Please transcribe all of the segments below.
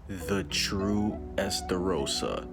the True Estarossa.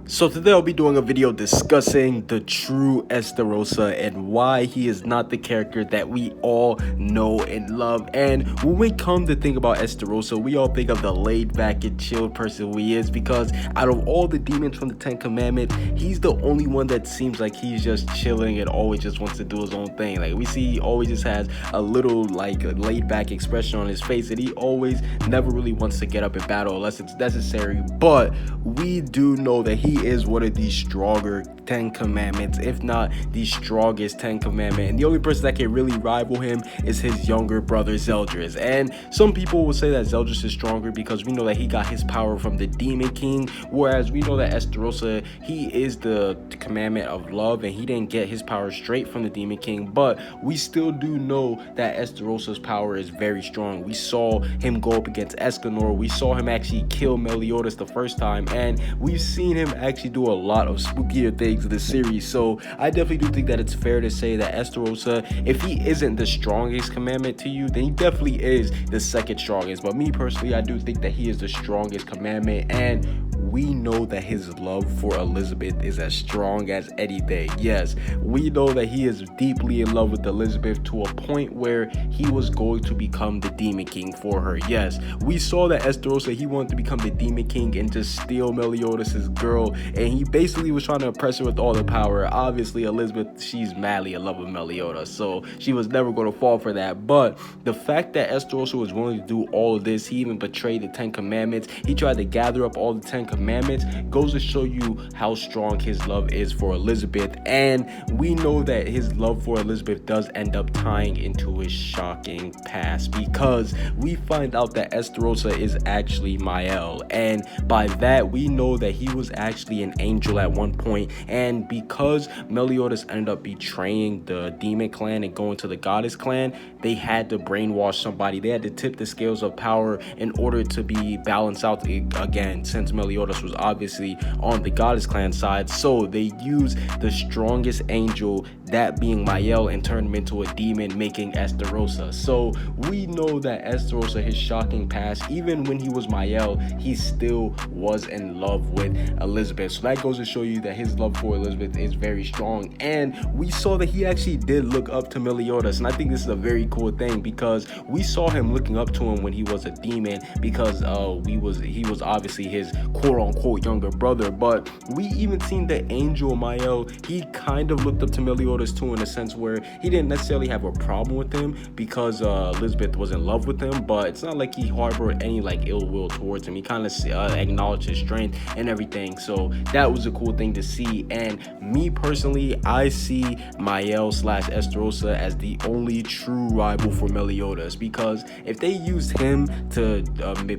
So today I'll be doing a video discussing the True Estarossa and why he is not the character that we all know and love. And when we come to think about Estarossa, we all think of the laid back and chilled person who he is, because out of all the demons from the Ten Commandments, he's the only one that seems like he's just chilling and always just wants to do his own thing. Like, we see he always just has a little like laid back expression on his face, and he always never really wants to get up and battle unless it's necessary. But we do know that he is one of the stronger Ten Commandments, if not the strongest Ten Commandment, and the only person that can really rival him is his younger brother Zeldris. And some people will say that Zeldris is stronger because we know that he got his power from the Demon King, whereas we know that Estarossa, he is the commandment of love, and he didn't get his power straight from the Demon King. But we still do know that Estarossa's power is very strong. We saw him go up against Escanor, we saw him actually kill Meliodas the first time, and we've seen him actually do a lot of spookier things in this series. So I definitely do think that it's fair to say that Estarossa, if he isn't the strongest commandment to you, then he definitely is the second strongest. But me personally, I do think that he is the strongest commandment, and we know that his love for Elizabeth is as strong as anything. Yes, we know that he is deeply in love with Elizabeth to a point where he was going to become the Demon King for her. Yes, we saw that Estarossa, he wanted to become the Demon King and just steal Meliodas' girl, and he basically was trying to impress her with all the power. Obviously, Elizabeth, she's madly in love with Meliodas, so she was never going to fall for that. But the fact that Estarossa was willing to do all of this, he even betrayed the Ten Commandments, he tried to gather up all the Ten Commandments, goes to show you how strong his love is for Elizabeth. And we know that his love for Elizabeth does end up tying into his shocking past, because we find out that Estarossa is actually Mael, and by that we know that he was actually an angel at one point. And because Meliodas ended up betraying the demon clan and going to the goddess clan, they had to brainwash somebody, they had to tip the scales of power in order to be balanced out again, since Meliodas was obviously on the goddess clan side. So they used the strongest angel, that being Mael, and turned him into a demon, making Estarossa. So we know that Estarossa, his shocking past, even when he was Mael, he still was in love with Elizabeth. So that goes to show you that his love for Elizabeth is very strong. And we saw that he actually did look up to Meliodas, and I think this is a very cool thing, because we saw him looking up to him when he was a demon, because he was obviously his quote-unquote younger brother. But we even seen the angel Mael, he kind of looked up to Meliodas too, in a sense where he didn't necessarily have a problem with him because Elizabeth was in love with him, but it's not like he harbored any like ill will towards him. He kind of acknowledged his strength and everything. So that was a cool thing to see. And me personally, I see Mael slash Estarossa as the only true rival for Meliodas, because if they used him to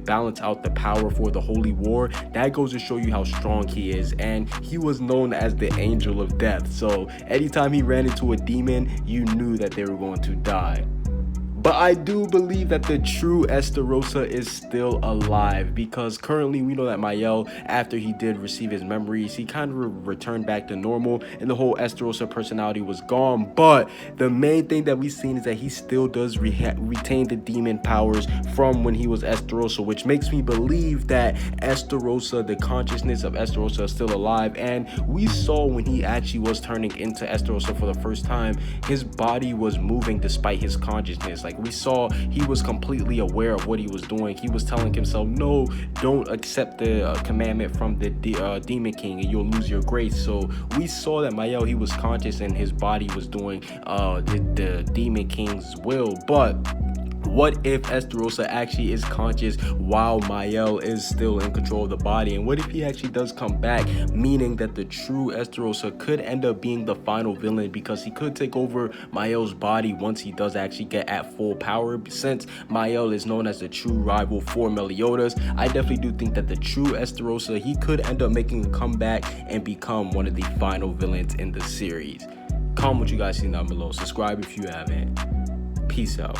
balance out the power for the Holy War, that goes to show you how strong he is. And he was known as the Angel of Death, so anytime he ran into a demon, you knew that they were going to die. But I do believe that the True Estarossa is still alive, because currently we know that Mael, after he did receive his memories, he kind of returned back to normal and the whole Estarossa personality was gone. But the main thing that we've seen is that he still does retain the demon powers from when he was Estarossa, which makes me believe that Estarossa, the consciousness of Estarossa, is still alive. And we saw when he actually was turning into Estarossa for the first time, his body was moving despite his consciousness. Like, we saw he was completely aware of what he was doing. He was telling himself, no, don't accept the commandment from the Demon King and you'll lose your grace. So we saw that Mael, he was conscious and his body was doing the Demon King's will. But what if Estarossa actually is conscious while Mael is still in control of the body? And what if he actually does come back, meaning that the True Estarossa could end up being the final villain, because he could take over Mael's body once he does actually get at full power. Since Mael is known as the true rival for Meliodas, I definitely do think that the True Estarossa, he could end up making a comeback and become one of the final villains in the series. Comment what you guys see down below. Subscribe if you haven't. Peace out.